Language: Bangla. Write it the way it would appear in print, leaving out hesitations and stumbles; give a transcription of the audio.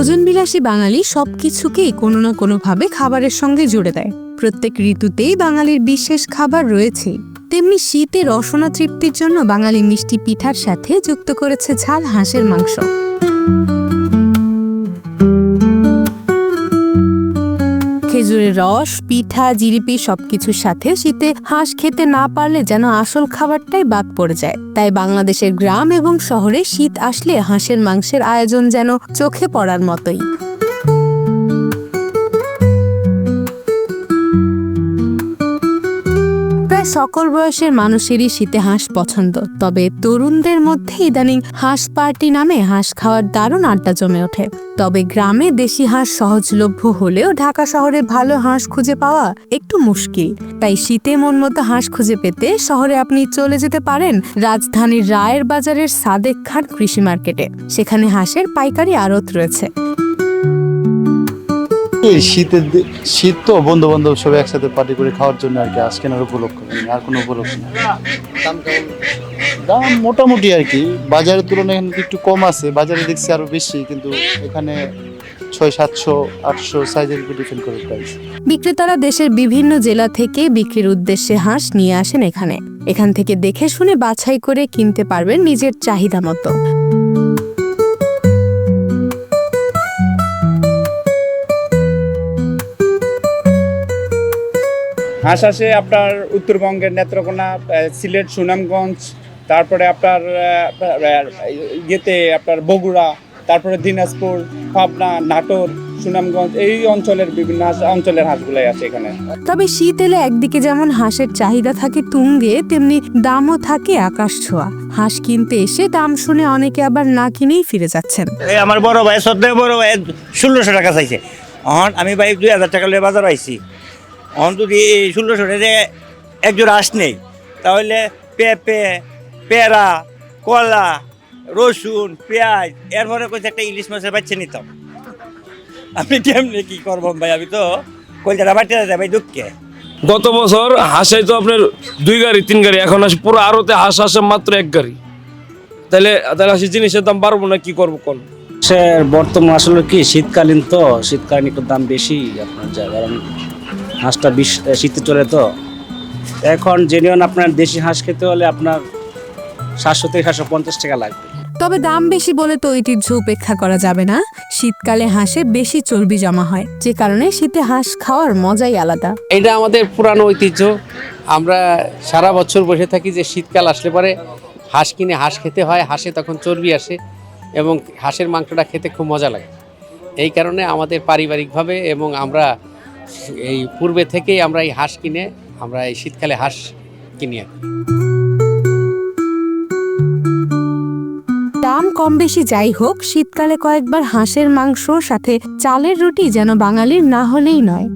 ভোজনবিলাসী বাঙালি সবকিছুকেই কোনো না কোনোভাবে খাবারের সঙ্গে জুড়ে দেয়। প্রত্যেক ঋতুতেই বাঙালির বিশেষ খাবার রয়েছেই। তেমনি শীতে রসনা তৃপ্তির জন্য বাঙালি মিষ্টি পিঠার সাথে যুক্ত করেছে ঝাল হাঁসের মাংস। খেজুরের রস, পিঠা, জিলিপি সবকিছুর সাথে শীতে হাঁস খেতে না পারলে যেন আসল খাবারটাই বাদ পড়ে যায়। তাই বাংলাদেশের গ্রাম এবং শহরে শীত আসলে হাঁসের মাংসের আয়োজন যেন চোখে পড়ার মতোই। প্রায় সকল বয়সের মানুষেরই শীতে হাঁস পছন্দ, তবে তরুণদের মধ্যে ইদানিং হাঁস পার্টি নামে হাঁস খাওয়ার দারুণ আড্ডা জমে ওঠে। তবে গ্রামে দেশি হাঁস সহজলভ্য হলেও ঢাকা শহরে ভালো হাঁস খুঁজে পাওয়া একটু মুশকিল। তাই শীতে মন মতো হাঁস খুঁজে পেতে শহরে আপনি চলে যেতে পারেন রাজধানীর রায়ের বাজারের সাদেক খান কৃষি মার্কেটে। সেখানে হাঁসের পাইকারি আড়ত রয়েছে। শীত তো বন্ধু বান্ধব সবাই একসাথে পার্টি করে খাওয়ার জন্য আর কি হাঁস কেনার উপলক্ষ, আর কোনো উপলক্ষ না। দাম মোটামুটি আর কি বাজারের তুলনায় এখানে একটু কম আছে, বাজারে দেখছি আরো বেশি, কিন্তু এখানে 600-700-800 সাইজের উপর ডিপেন্ড করে প্রাইস। বিক্রেতারা দেশের বিভিন্ন জেলা থেকে বিক্রির উদ্দেশ্যে হাঁস নিয়ে আসেন এখান থেকে দেখে শুনে বাছাই করে কিনতে পারবেন নিজের চাহিদা মতো। হাঁস আসে আপনার উত্তরবঙ্গের নেত্রকোনা, সিলেট, সুনামগঞ্জ, তারপরে আপনার আপনার বগুড়া, তারপরে দিনাজপুর, পাবনা, নাটোর, সুনামগঞ্জ, এই অঞ্চলের বিভিন্ন অঞ্চলের হাঁসগুলাই আছে এখানে। তবে শীত এলে একদিকে যেমন হাঁসের চাহিদা থাকে তুঙ্গে, তেমনি দামও থাকে আকাশ ছোঁয়া। হাঁস কিনতে এসে দাম শুনে অনেকে আবার না কিনেই ফিরে যাচ্ছেন। আমার বড় ভাই, শ্রদ্ধেয় বড় ভাই 1600 টাকা চাইছে। আমি ভাই 2000 টাকা লিয়ে বাজার আইছি। যদি 1600 টাকা একজোড়া হাঁস নেই, তাহলে পেঁপে, পেঁড়া, কলা, রসুন, পেঁয়াজ, এরপরে কইছে একটা ইলিশ মাছের বাচ্চা নিতাম। আমি কেমনি কি করবো ভাই, আমি তো কলকাতা বাড়তে যাই ভাই দুঃখে। গত বছর হাঁসাই তো আপনার 2 গাড়ি 3 গাড়ি, এখন আসে পুরো আরতে হাঁস আসে মাত্র 1 গাড়ি। তাহলে হাঁসের জিনিসের দাম বাড়বো না, কি করবো কোন? বর্তমান আসলে কি শীতকালীন, তো শীতকালীন একটু দাম বেশি আপনার যায়, কারণ হাঁসটা শীতে চলে তো। এখন জেনুইন আপনার দেশি হাঁস খেতে হলে আপনার 700 থেকে 750 টাকা লাগবে। তবে দাম বেশি বলে তো ঐতিহ্য উপেক্ষা করা যাবে না। শীতকালে হাঁসে বেশি চর্বি জমা হয়, যে কারণে শীতে হাঁস খাওয়ার মজাই আলাদা। এটা আমাদের পুরানো ঐতিহ্য। আমরা সারা বছর বসে থাকি যে শীতকাল আসলে পরে হাঁস কিনে হাঁস খেতে হয়, হাঁসে তখন চর্বি আসে এবং হাঁসের মাংসটা খেতে খুব মজা লাগে। এই কারণে আমাদের পারিবারিকভাবে এবং আমরা এই পূর্বে থেকেই আমরা এই হাঁস কিনে আমরা এই শীতকালে হাঁস কিনি। দাম কম বেশি যাই হোক, শীতকালে কয়েকবার হাঁসের মাংস সাথে চালের রুটি যেন বাঙালির না হলেই নয়।